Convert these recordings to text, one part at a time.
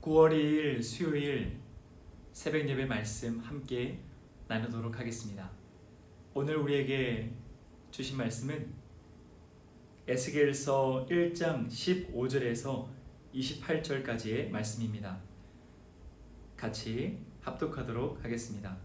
9월 2일 수요일 새벽 예배 말씀 함께 나누도록 하겠습니다. 오늘 우리에게 주신 말씀은 에스겔서 1장 15절에서 28절까지의 말씀입니다. 같이 합독하도록 하겠습니다.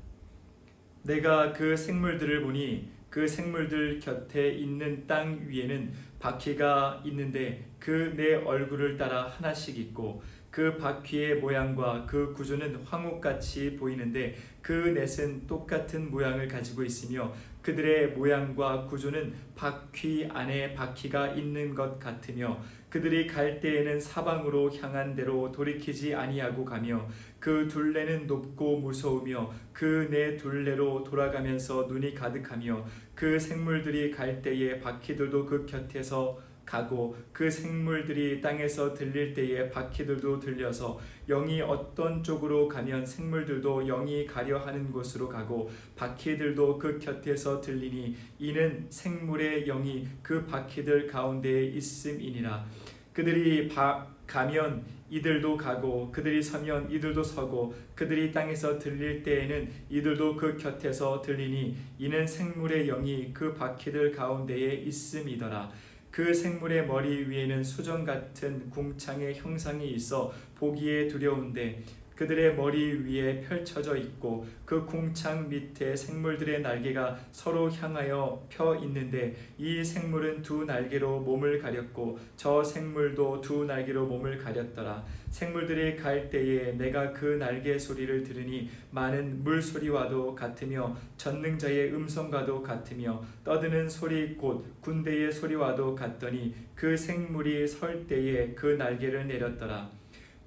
내가 그 생물들을 보니 그 생물들 곁에 있는 땅 위에는 바퀴가 있는데 그 네 얼굴을 따라 하나씩 있고 그 바퀴의 모양과 그 구조는 황옥같이 보이는데 그 넷은 똑같은 모양을 가지고 있으며 그들의 모양과 구조는 바퀴 안에 바퀴가 있는 것 같으며 그들이 갈 때에는 사방으로 향한 대로 돌이키지 아니하고 가며 그 둘레는 높고 무서우며 그 네 둘레로 돌아가면서 눈이 가득하며 그 생물들이 갈 때에 바퀴들도 그 곁에서 가고 그 생물들이 땅에서 들릴 때에 바퀴들도 들려서 영이 어떤 쪽으로 가면 생물들도 영이 가려 하는 곳으로 가고 바퀴들도 그 곁에서 들리니 이는 생물의 영이 그 바퀴들 가운데에 있음이니라. 그들이 가면 이들도 가고 그들이 서면 이들도 서고 그들이 땅에서 들릴 때에는 이들도 그 곁에서 들리니 이는 생물의 영이 그 바퀴들 가운데에 있음이더라. 그 생물의 머리 위에는 수정 같은 궁창의 형상이 있어 보기에 두려운데 그들의 머리 위에 펼쳐져 있고 그 궁창 밑에 생물들의 날개가 서로 향하여 펴 있는데 이 생물은 두 날개로 몸을 가렸고 저 생물도 두 날개로 몸을 가렸더라. 생물들이 갈 때에 내가 그 날개 소리를 들으니 많은 물소리와도 같으며 전능자의 음성과도 같으며 떠드는 소리 곧 군대의 소리와도 같더니 그 생물이 설 때에 그 날개를 내렸더라.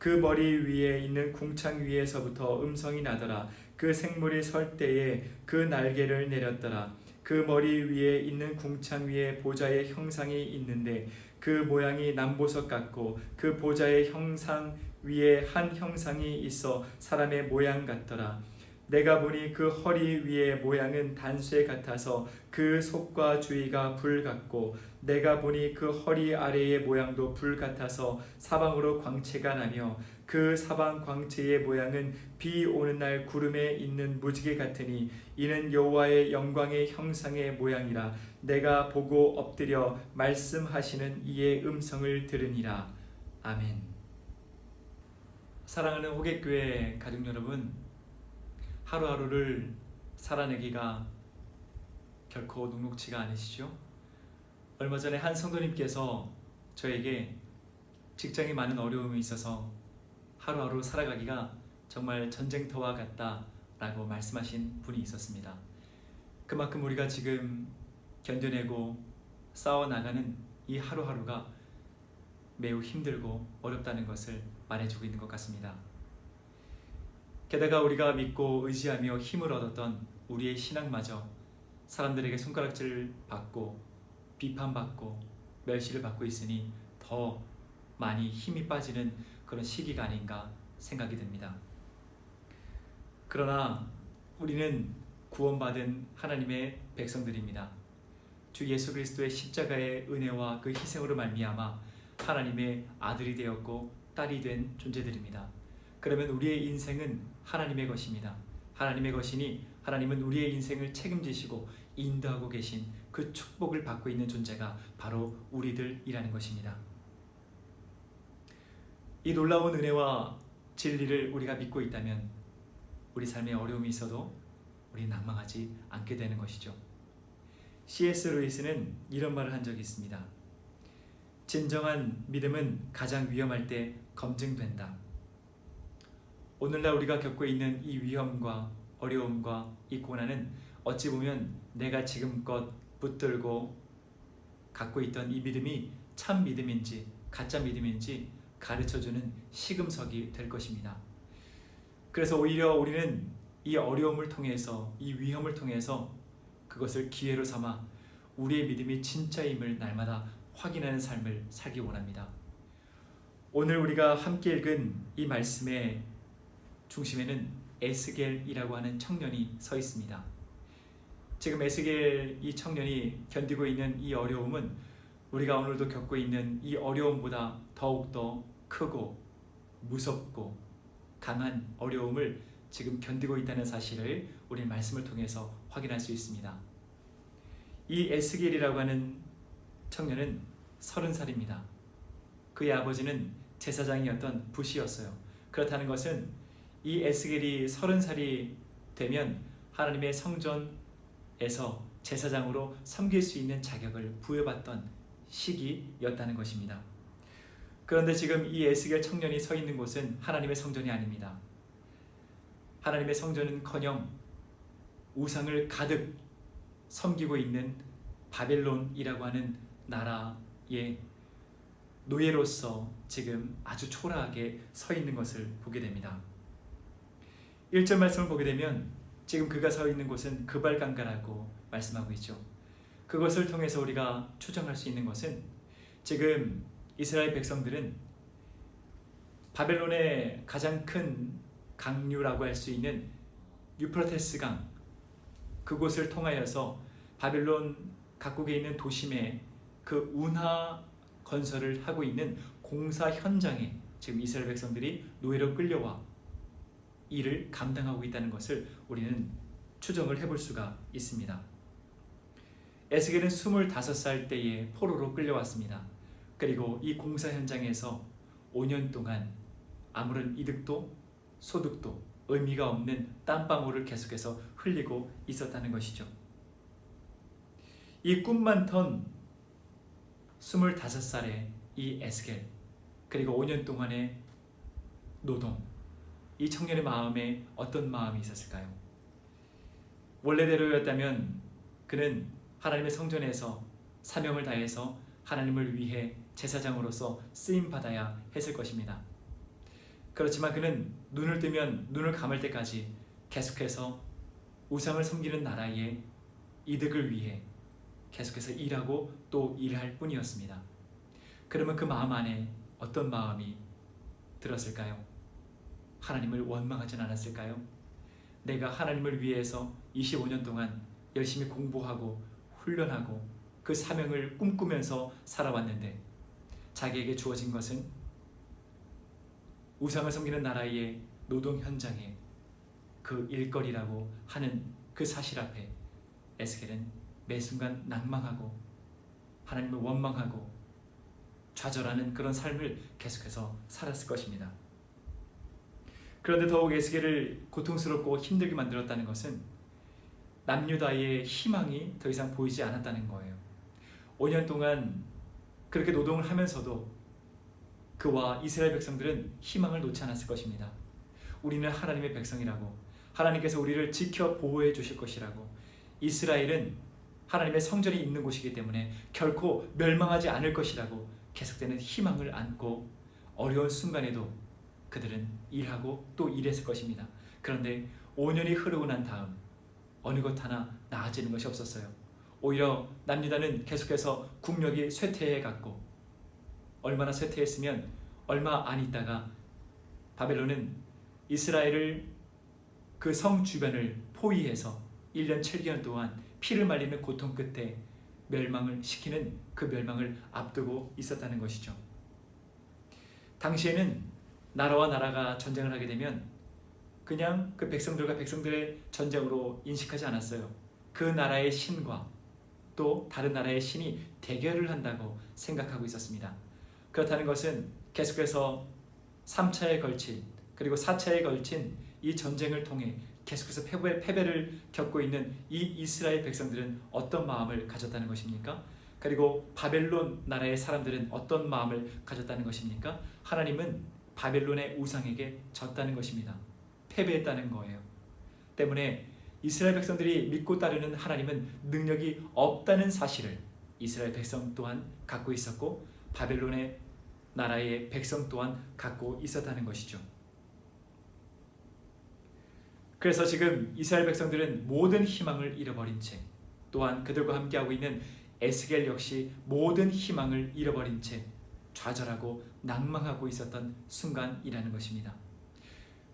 그 머리 위에 있는 궁창 위에서부터 음성이 나더라. 그 생물이 설 때에 그 날개를 내렸더라. 그 머리 위에 있는 궁창 위에 보좌의 형상이 있는데 그 모양이 남보석 같고 그 보좌의 형상 위에 한 형상이 있어 사람의 모양 같더라. 내가 보니 그 허리 위의 모양은 단쇠 같아서 그 속과 주위가 불 같고 내가 보니 그 허리 아래의 모양도 불 같아서 사방으로 광채가 나며 그 사방 광채의 모양은 비 오는 날 구름에 있는 무지개 같으니 이는 여호와의 영광의 형상의 모양이라. 내가 보고 엎드려 말씀하시는 이의 음성을 들으니라. 아멘. 사랑하는 호객교회 가족 여러분, 하루하루를 살아내기가 결코 녹록지가 않으시죠? 얼마 전에 한 성도님께서 저에게 직장에 많은 어려움이 있어서 하루하루 살아가기가 정말 전쟁터와 같다라고 말씀하신 분이 있었습니다. 그만큼 우리가 지금 견뎌내고 싸워나가는 이 하루하루가 매우 힘들고 어렵다는 것을 말해주고 있는 것 같습니다. 게다가 우리가 믿고 의지하며 힘을 얻었던 우리의 신앙마저 사람들에게 손가락질 받고 비판받고 멸시를 받고 있으니 더 많이 힘이 빠지는 그런 시기가 아닌가 생각이 듭니다. 그러나 우리는 구원받은 하나님의 백성들입니다. 주 예수 그리스도의 십자가의 은혜와 그 희생으로 말미암아 하나님의 아들이 되었고 딸이 된 존재들입니다. 그러면 우리의 인생은 하나님의 것입니다. 하나님의 것이니 하나님은 우리의 인생을 책임지시고 인도하고 계신 그 축복을 받고 있는 존재가 바로 우리들이라는 것입니다. 이 놀라운 은혜와 진리를 우리가 믿고 있다면 우리 삶에 어려움이 있어도 우리는 낭망하지 않게 되는 것이죠. C.S. 루이스는 이런 말을 한 적이 있습니다. 진정한 믿음은 가장 위험할 때 검증된다. 오늘날 우리가 겪고 있는 이 위험과 어려움과 이 고난은 어찌 보면 내가 지금껏 붙들고 갖고 있던 이 믿음이 참 믿음인지 가짜 믿음인지 가르쳐주는 시금석이 될 것입니다. 그래서 오히려 우리는 이 어려움을 통해서 이 위험을 통해서 그것을 기회로 삼아 우리의 믿음이 진짜임을 날마다 확인하는 삶을 살기 원합니다. 오늘 우리가 함께 읽은 이 말씀의 중심에는 에스겔이라고 하는 청년이 서 있습니다. 지금 에스겔 이 청년이 견디고 있는 이 어려움은 우리가 오늘도 겪고 있는 이 어려움보다 더욱더 크고 무섭고 강한 어려움을 지금 견디고 있다는 사실을 우리는 말씀을 통해서 확인할 수 있습니다. 이 에스겔이라고 하는 청년은 30살입니다. 그의 아버지는 제사장이었던 붓이었어요. 그렇다는 것은 이 에스겔이 30살이 되면 하나님의 성전에서 제사장으로 섬길 수 있는 자격을 부여받던 시기였다는 것입니다. 그런데 지금 이 에스겔 청년이 서 있는 곳은 하나님의 성전이 아닙니다. 하나님의 성전은커녕 우상을 가득 섬기고 있는 바벨론이라고 하는 나라의 노예로서 지금 아주 초라하게 서 있는 것을 보게 됩니다. 1절 말씀을 보게 되면 지금 그가 서 있는 곳은 그발강가라고 말씀하고 있죠. 그것을 통해서 우리가 추정할 수 있는 것은 지금 이스라엘 백성들은 바벨론의 가장 큰 강류라고 할 수 있는 유프라테스 강, 그곳을 통하여서 바벨론 각국에 있는 도심에 그 운하 건설을 하고 있는 공사 현장에 지금 이스라엘 백성들이 노예로 끌려와 일을 감당하고 있다는 것을 우리는 추정을 해볼 수가 있습니다. 에스겔은 25살 때에 포로로 끌려왔습니다. 그리고 이 공사 현장에서 5년 동안 아무런 이득도 소득도 의미가 없는 땀방울을 계속해서 흘리고 있었다는 것이죠. 이 꿈 많던 25살의 이 에스겔, 그리고 5년 동안의 노동, 이 청년의 마음에 어떤 마음이 있었을까요? 원래대로였다면 그는 하나님의 성전에서 사명을 다해서 하나님을 위해 제사장으로서 쓰임받아야 했을 것입니다. 그렇지만 그는 눈을 뜨면 눈을 감을 때까지 계속해서 우상을 섬기는 나라의 이득을 위해 계속해서 일하고 또 일할 뿐이었습니다. 그러면 그 마음 안에 어떤 마음이 들었을까요? 하나님을 원망하진 않았을까요? 내가 하나님을 위해서 25년 동안 열심히 공부하고 훈련하고 그 사명을 꿈꾸면서 살아왔는데 자기에게 주어진 것은 우상을 섬기는 나라의 노동 현장에 그 일거리라고 하는 그 사실 앞에 에스겔은 매 순간 낭망하고 하나님을 원망하고 좌절하는 그런 삶을 계속해서 살았을 것입니다. 그런데 더욱 에스겔을 고통스럽고 힘들게 만들었다는 것은 남유다의 희망이 더 이상 보이지 않았다는 거예요. 5년 동안 그렇게 노동을 하면서도 그와 이스라엘 백성들은 희망을 놓지 않았을 것입니다. 우리는 하나님의 백성이라고, 하나님께서 우리를 지켜 보호해 주실 것이라고, 이스라엘은 하나님의 성전이 있는 곳이기 때문에 결코 멸망하지 않을 것이라고 계속되는 희망을 안고 어려운 순간에도 그들은 일하고 또 일했을 것입니다. 그런데 5년이 흐르고 난 다음 어느 것 하나 나아지는 것이 없었어요. 오히려 남유다는 계속해서 국력이 쇠퇴해 갔고, 얼마나 쇠퇴했으면 얼마 안 있다가 바벨론은 이스라엘을 그 성 주변을 포위해서 1년 7개월 동안 피를 말리는 고통 끝에 멸망을 시키는 그 멸망을 앞두고 있었다는 것이죠. 당시에는 나라와 나라가 전쟁을 하게 되면 그냥 그 백성들과 백성들의 전쟁으로 인식하지 않았어요. 그 나라의 신과 또 다른 나라의 신이 대결을 한다고 생각하고 있었습니다. 그렇다는 것은 계속해서 3차에 걸친 그리고 4차에 걸친 이 전쟁을 통해 계속해서 패배를 겪고 있는 이 이스라엘 백성들은 어떤 마음을 가졌다는 것입니까? 그리고 바벨론 나라의 사람들은 어떤 마음을 가졌다는 것입니까? 하나님은 바벨론의 우상에게 졌다는 것입니다. 패배했다는 거예요. 때문에 이스라엘 백성들이 믿고 따르는 하나님은 능력이 없다는 사실을 이스라엘 백성 또한 갖고 있었고 바벨론의 나라의 백성 또한 갖고 있었다는 것이죠. 그래서 지금 이스라엘 백성들은 모든 희망을 잃어버린 채, 또한 그들과 함께하고 있는 에스겔 역시 모든 희망을 잃어버린 채 좌절하고 낭망하고 있었던 순간이라는 것입니다.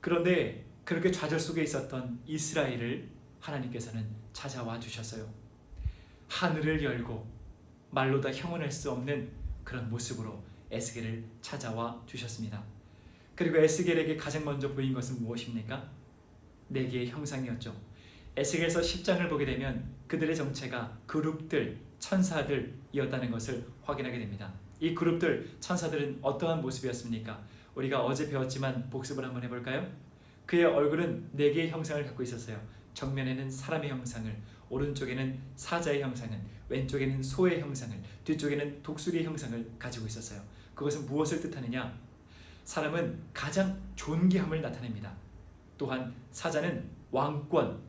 그런데 그렇게 좌절 속에 있었던 이스라엘을 하나님께서는 찾아와 주셨어요. 하늘을 열고 말로 다 형언할 수 없는 그런 모습으로 에스겔을 찾아와 주셨습니다. 그리고 에스겔에게 가장 먼저 보인 것은 무엇입니까? 네 개의 형상이었죠. 에스겔서 10장을 보게 되면 그들의 정체가 그룹들, 천사들이었다는 것을 확인하게 됩니다. 이 그룹들, 천사들은 어떠한 모습이었습니까? 우리가 어제 배웠지만 복습을 한번 해볼까요? 그의 얼굴은 네 개의 형상을 갖고 있었어요. 정면에는 사람의 형상을, 오른쪽에는 사자의 형상을, 왼쪽에는 소의 형상을, 뒤쪽에는 독수리의 형상을 가지고 있었어요. 그것은 무엇을 뜻하느냐? 사람은 가장 존귀함을 나타냅니다. 또한 사자는 왕권,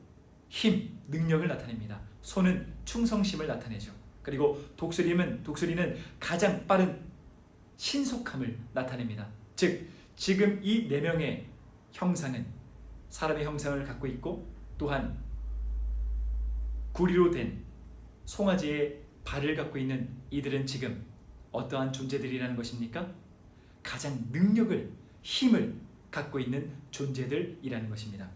힘, 능력을 나타냅니다. 소는 충성심을 나타내죠. 그리고 독수리는 가장 빠른 신속함을 나타냅니다. 즉 지금 이 네 명의 형상은 사람의 형상을 갖고 있고, 또한 구리로 된 송아지의 발을 갖고 있는 이들은 지금 어떠한 존재들이라는 것입니까? 가장 능력을, 힘을 갖고 있는 존재들이라는 것입니다.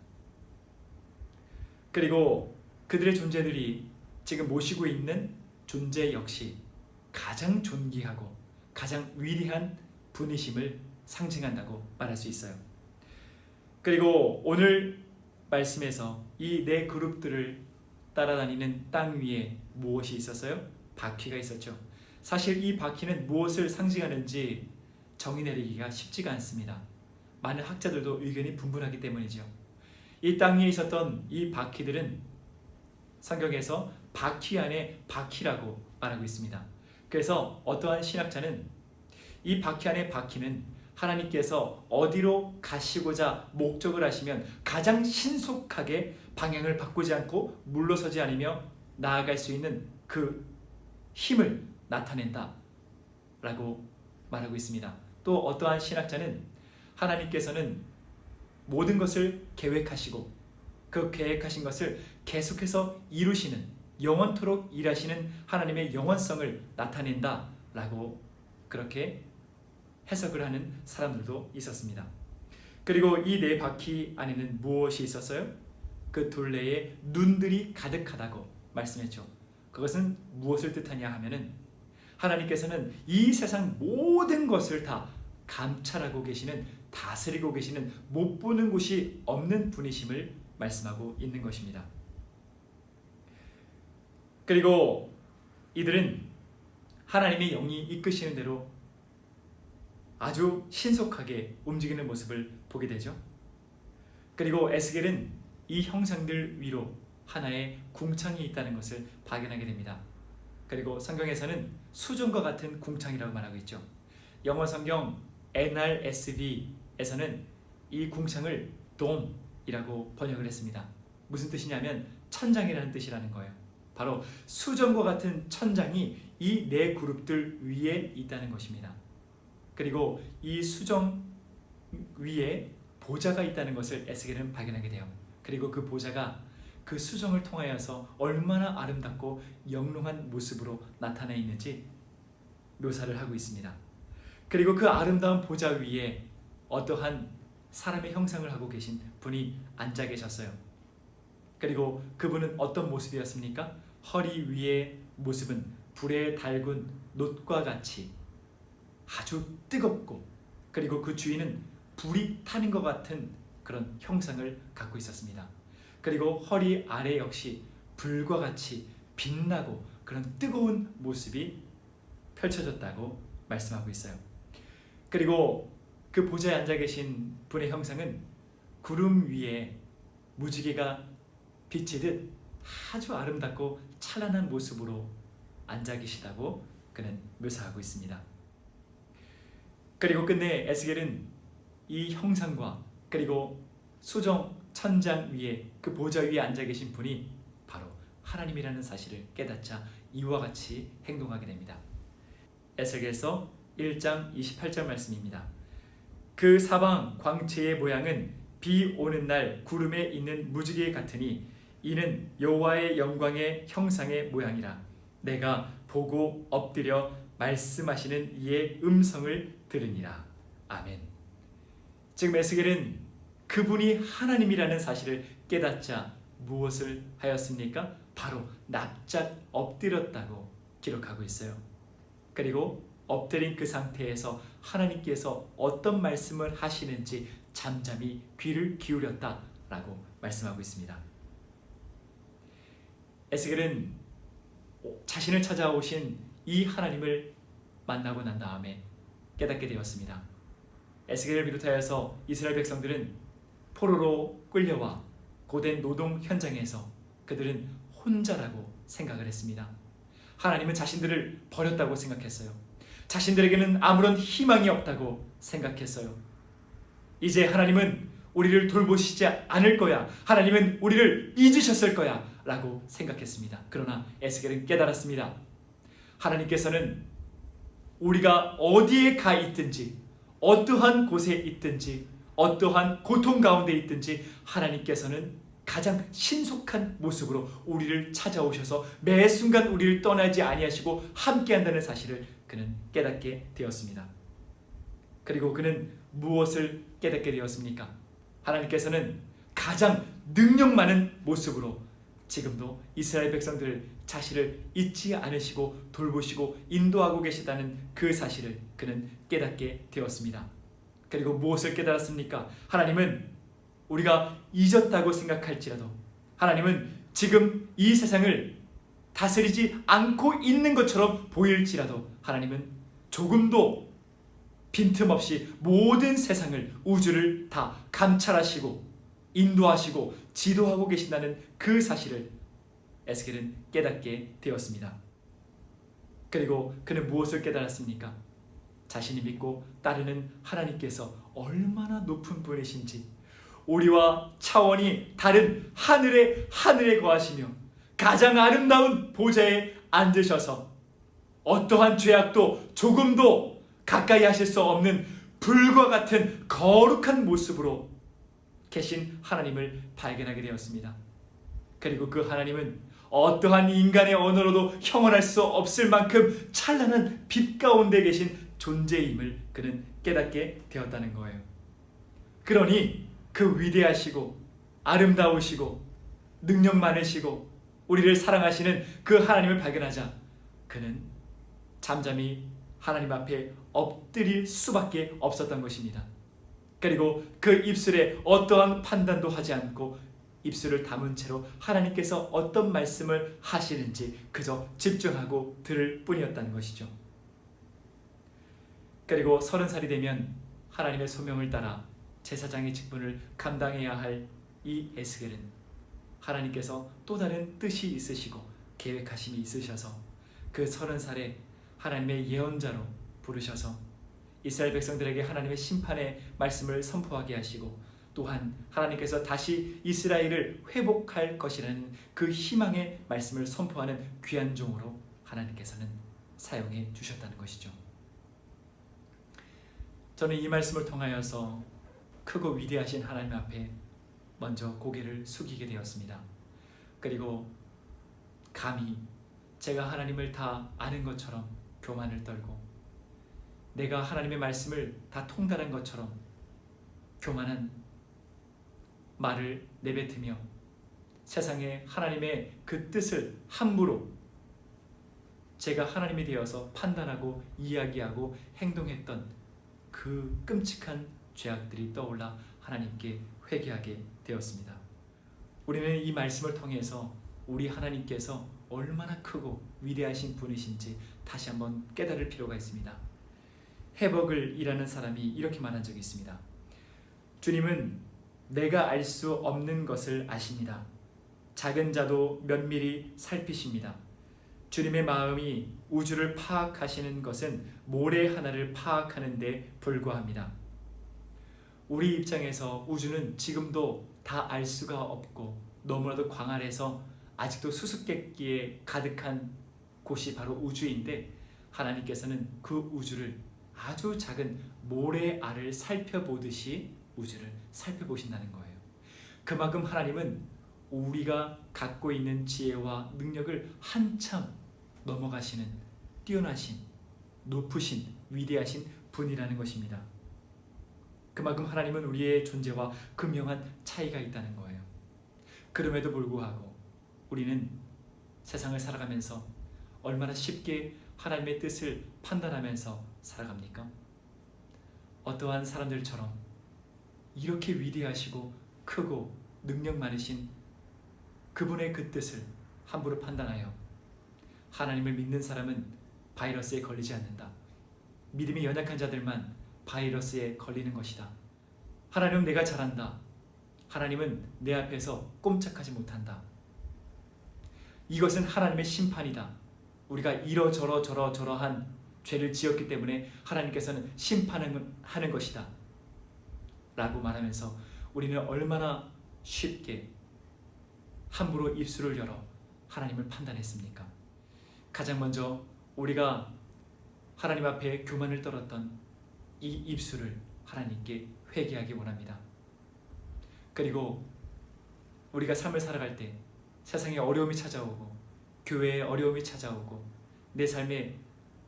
그리고 그들의 존재들이 지금 모시고 있는 존재 역시 가장 존귀하고 가장 위대한 분이심을 상징한다고 말할 수 있어요. 그리고 오늘 말씀에서 이 네 그룹들을 따라다니는 땅 위에 무엇이 있었어요? 바퀴가 있었죠. 사실 이 바퀴는 무엇을 상징하는지 정의 내리기가 쉽지가 않습니다. 많은 학자들도 의견이 분분하기 때문이죠. 이 땅 위에 있었던 이 바퀴들은 성경에서 바퀴 안에 바퀴라고 말하고 있습니다. 그래서 어떠한 신학자는 이 바퀴 안에 바퀴는 하나님께서 어디로 가시고자 목적을 하시면 가장 신속하게 방향을 바꾸지 않고 물러서지 않으며 나아갈 수 있는 그 힘을 나타낸다 라고 말하고 있습니다. 또 어떠한 신학자는 하나님께서는 모든 것을 계획하시고 그 계획하신 것을 계속해서 이루시는, 영원토록 일하시는 하나님의 영원성을 나타낸다 라고 그렇게 해석을 하는 사람들도 있었습니다. 그리고 이 네 바퀴 안에는 무엇이 있었어요? 그 둘레에 눈들이 가득하다고 말씀했죠. 그것은 무엇을 뜻하냐 하면은 하나님께서는 이 세상 모든 것을 다 감찰하고 계시는, 다스리고 계시는, 못 보는 곳이 없는 분이심을 말씀하고 있는 것입니다. 그리고 이들은 하나님의 영이 이끄시는 대로 아주 신속하게 움직이는 모습을 보게 되죠. 그리고 에스겔은 이 형상들 위로 하나의 궁창이 있다는 것을 발견하게 됩니다. 그리고 성경에서는 수정과 같은 궁창이라고 말하고 있죠. 영어 성경 NRSV에서는 이 궁창을 돔이라고 번역을 했습니다. 무슨 뜻이냐면 천장이라는 뜻이라는 거예요. 바로 수정과 같은 천장이 이 네 그룹들 위에 있다는 것입니다. 그리고 이 수정 위에 보좌가 있다는 것을 에스겔은 발견하게 돼요. 그리고 그 보좌가 그 수정을 통하여서 얼마나 아름답고 영롱한 모습으로 나타나 있는지 묘사를 하고 있습니다. 그리고 그 아름다운 보좌 위에 어떠한 사람의 형상을 하고 계신 분이 앉아 계셨어요. 그리고 그분은 어떤 모습이었습니까? 허리 위의 모습은 불에 달군 놋과 같이 아주 뜨겁고, 그리고 그 주위는 불이 타는 것 같은 그런 형상을 갖고 있었습니다. 그리고 허리 아래 역시 불과 같이 빛나고 그런 뜨거운 모습이 펼쳐졌다고 말씀하고 있어요. 그리고 그 보좌에 앉아 계신 분의 형상은 구름 위에 무지개가 비치듯 아주 아름답고 찬란한 모습으로 앉아 계시다고 그는 묘사하고 있습니다. 그리고 끝내 에스겔은 이 형상과 그리고 수정 천장 위에 그 보좌 위에 앉아 계신 분이 바로 하나님이라는 사실을 깨닫자 이와 같이 행동하게 됩니다. 에스겔서 1장 28절 말씀입니다. 그 사방 광채의 모양은 비 오는 날 구름에 있는 무지개 같으니 이는 여호와의 영광의 형상의 모양이라. 내가 보고 엎드려 말씀하시는 이의 음성을 들으니라. 아멘. 지금 에스겔은 그분이 하나님이라는 사실을 깨닫자 무엇을 하였습니까? 바로 납작 엎드렸다고 기록하고 있어요. 그리고 엎드린 그 상태에서 하나님께서 어떤 말씀을 하시는지 잠잠히 귀를 기울였다라고 말씀하고 있습니다. 에스겔은 자신을 찾아오신 이 하나님을 만나고 난 다음에 깨닫게 되었습니다. 에스겔을 비롯하여서 이스라엘 백성들은 포로로 끌려와 고된 노동 현장에서 그들은 혼자라고 생각을 했습니다. 하나님은 자신들을 버렸다고 생각했어요. 자신들에게는 아무런 희망이 없다고 생각했어요. 이제 하나님은 우리를 돌보시지 않을 거야. 하나님은 우리를 잊으셨을 거야 라고 생각했습니다. 그러나 에스겔은 깨달았습니다. 하나님께서는 우리가 어디에 가 있든지, 어떠한 곳에 있든지, 어떠한 고통 가운데 있든지 하나님께서는 가장 신속한 모습으로 우리를 찾아오셔서 매 순간 우리를 떠나지 아니하시고 함께한다는 사실을 그는 깨닫게 되었습니다. 그리고 그는 무엇을 깨닫게 되었습니까? 하나님께서는 가장 능력 많은 모습으로 지금도 이스라엘 백성들 자신을 잊지 않으시고 돌보시고 인도하고 계시다는 그 사실을 그는 깨닫게 되었습니다. 그리고 무엇을 깨달았습니까? 하나님은 우리가 잊었다고 생각할지라도 하나님은 지금 이 세상을 다스리지 않고 있는 것처럼 보일지라도 하나님은 조금도 빈틈없이 모든 세상을, 우주를 다 감찰하시고 인도하시고 지도하고 계신다는 그 사실을 에스겔은 깨닫게 되었습니다. 그리고 그는 무엇을 깨달았습니까? 자신이 믿고 따르는 하나님께서 얼마나 높은 분이신지, 우리와 차원이 다른 하늘에 거하시며 가장 아름다운 보좌에 앉으셔서 어떠한 죄악도 조금도 가까이 하실 수 없는 불과 같은 거룩한 모습으로 계신 하나님을 발견하게 되었습니다. 그리고 그 하나님은 어떠한 인간의 언어로도 형언할 수 없을 만큼 찬란한 빛 가운데 계신 존재임을 그는 깨닫게 되었다는 거예요. 그러니 그 위대하시고 아름다우시고 능력 많으시고 우리를 사랑하시는 그 하나님을 발견하자 그는 잠잠히 하나님 앞에 엎드릴 수밖에 없었던 것입니다. 그리고 그 입술에 어떠한 판단도 하지 않고 입술을 다문 채로 하나님께서 어떤 말씀을 하시는지 그저 집중하고 들을 뿐이었다는 것이죠. 그리고 30살이 되면 하나님의 소명을 따라 제사장의 직분을 감당해야 할 이 에스겔은 하나님께서 또 다른 뜻이 있으시고 계획하심이 있으셔서 그 30살에 하나님의 예언자로 부르셔서 이스라엘 백성들에게 하나님의 심판의 말씀을 선포하게 하시고 또한 하나님께서 다시 이스라엘을 회복할 것이라는 그 희망의 말씀을 선포하는 귀한 종으로 하나님께서는 사용해 주셨다는 것이죠. 저는 이 말씀을 통하여서 크고 위대하신 하나님 앞에 먼저 고개를 숙이게 되었습니다. 그리고 감히 제가 하나님을 다 아는 것처럼 교만을 떨고 내가 하나님의 말씀을 다 통달한 것처럼 교만한 말을 내뱉으며 세상에 하나님의 그 뜻을 함부로 제가 하나님이 되어서 판단하고 이야기하고 행동했던 그 끔찍한 죄악들이 떠올라 하나님께 회개하게 되었습니다. 우리는 이 말씀을 통해서 우리 하나님께서 얼마나 크고 위대하신 분이신지 다시 한번 깨달을 필요가 있습니다. 해벅을 일하는 사람이 이렇게 말한 적이 있습니다. 주님은 내가 알 수 없는 것을 아십니다. 작은 자도 면밀히 살피십니다. 주님의 마음이 우주를 파악하시는 것은 모래 하나를 파악하는 데 불과합니다. 우리 입장에서 우주는 지금도 다 알 수가 없고 너무나도 광활해서 아직도 수수께끼에 가득한 곳이 바로 우주인데 하나님께서는 그 우주를 아주 작은 모래알을 살펴보듯이 우주를 살펴보신다는 거예요. 그만큼 하나님은 우리가 갖고 있는 지혜와 능력을 한참 넘어가시는 뛰어나신, 높으신, 위대하신 분이라는 것입니다. 그만큼 하나님은 우리의 존재와 극명한 차이가 있다는 거예요. 그럼에도 불구하고 우리는 세상을 살아가면서 얼마나 쉽게 하나님의 뜻을 판단하면서 살아갑니까? 어떠한 사람들처럼 이렇게 위대하시고 크고 능력 많으신 그분의 그 뜻을 함부로 판단하여 하나님을 믿는 사람은 바이러스에 걸리지 않는다. 믿음이 연약한 자들만 바이러스에 걸리는 것이다. 하나님은 내가 잘한다. 하나님은 내 앞에서 꼼짝하지 못한다. 이것은 하나님의 심판이다. 우리가 이러저러한 죄를 지었기 때문에 하나님께서는 심판하는 것이다 라고 말하면서 우리는 얼마나 쉽게 함부로 입술을 열어 하나님을 판단했습니까? 가장 먼저 우리가 하나님 앞에 교만을 떨었던 이 입술을 하나님께 회개하기 원합니다. 그리고 우리가 삶을 살아갈 때 세상에 어려움이 찾아오고 교회에 어려움이 찾아오고 내 삶에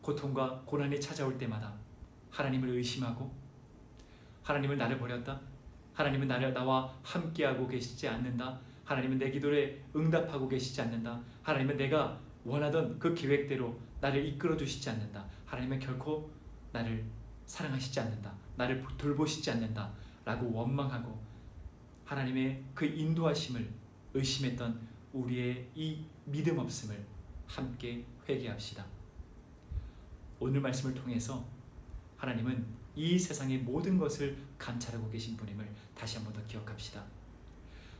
고통과 고난이 찾아올 때마다 하나님을 의심하고 하나님은 나를 버렸다. 하나님은 나와 함께하고 계시지 않는다. 하나님은 내 기도에 응답하고 계시지 않는다. 하나님은 내가 원하던 그 계획대로 나를 이끌어 주시지 않는다. 하나님은 결코 나를 사랑하시지 않는다. 나를 돌보시지 않는다 라고 원망하고 하나님의 그 인도하심을 의심했던 우리의 이 믿음 없음을 함께 회개합시다. 오늘 말씀을 통해서 하나님은 이 세상의 모든 것을 감찰하고 계신 분임을 다시 한 번 더 기억합시다.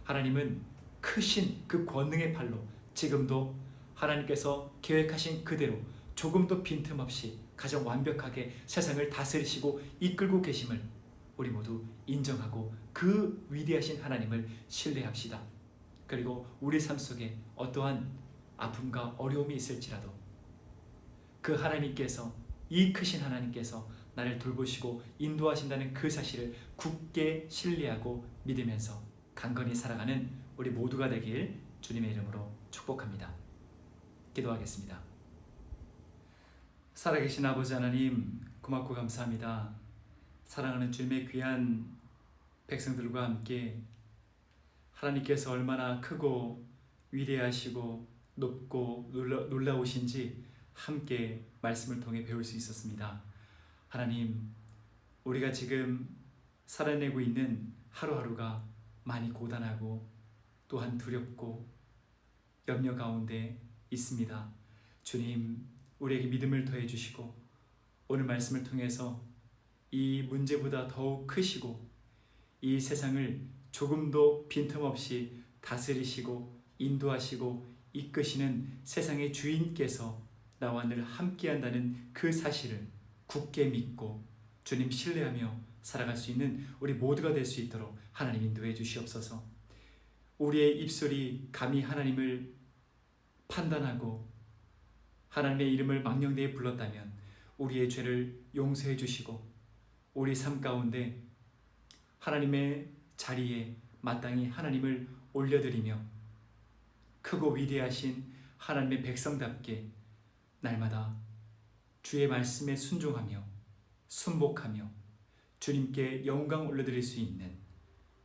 하나님은 크신 그 권능의 팔로 지금도 하나님께서 계획하신 그대로 조금도 빈틈없이 가장 완벽하게 세상을 다스리시고 이끌고 계심을 우리 모두 인정하고 그 위대하신 하나님을 신뢰합시다. 그리고 우리 삶 속에 어떠한 아픔과 어려움이 있을지라도 그 하나님께서 이 크신 하나님께서 나를 돌보시고 인도하신다는 그 사실을 굳게 신뢰하고 믿으면서 강건히 살아가는 우리 모두가 되길 주님의 이름으로 축복합니다. 기도하겠습니다. 살아계신 아버지 하나님 고맙고 감사합니다. 사랑하는 주님의 귀한 백성들과 함께 하나님께서 얼마나 크고 위대하시고 높고 놀라우신지 함께 말씀을 통해 배울 수 있었습니다. 하나님, 우리가 지금 살아내고 있는 하루하루가 많이 고단하고 또한 두렵고 염려 가운데 있습니다. 주님, 우리에게 믿음을 더해 주시고 오늘 말씀을 통해서 이 문제보다 더욱 크시고 이 세상을 조금도 빈틈없이 다스리시고 인도하시고 이끄시는 세상의 주인께서 나와 늘 함께한다는 그 사실을 굳게 믿고 주님 신뢰하며 살아갈 수 있는 우리 모두가 될 수 있도록 하나님 인도해 주시옵소서. 우리의 입술이 감히 하나님을 판단하고 하나님의 이름을 망령되이 불렀다면 우리의 죄를 용서해 주시고 우리 삶 가운데 하나님의 자리에 마땅히 하나님을 올려드리며 크고 위대하신 하나님의 백성답게 날마다 주의 말씀에 순종하며 순복하며 주님께 영광 올려드릴 수 있는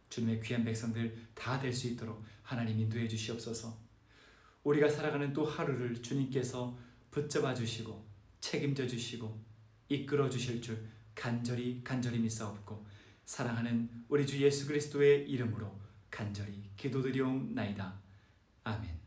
주님의 귀한 백성들 다 될 수 있도록 하나님 인도해 주시옵소서. 우리가 살아가는 또 하루를 주님께서 붙잡아 주시고 책임져 주시고 이끌어 주실 줄 간절히 믿사옵고 사랑하는 우리 주 예수 그리스도의 이름으로 간절히 기도드리옵나이다. 아멘.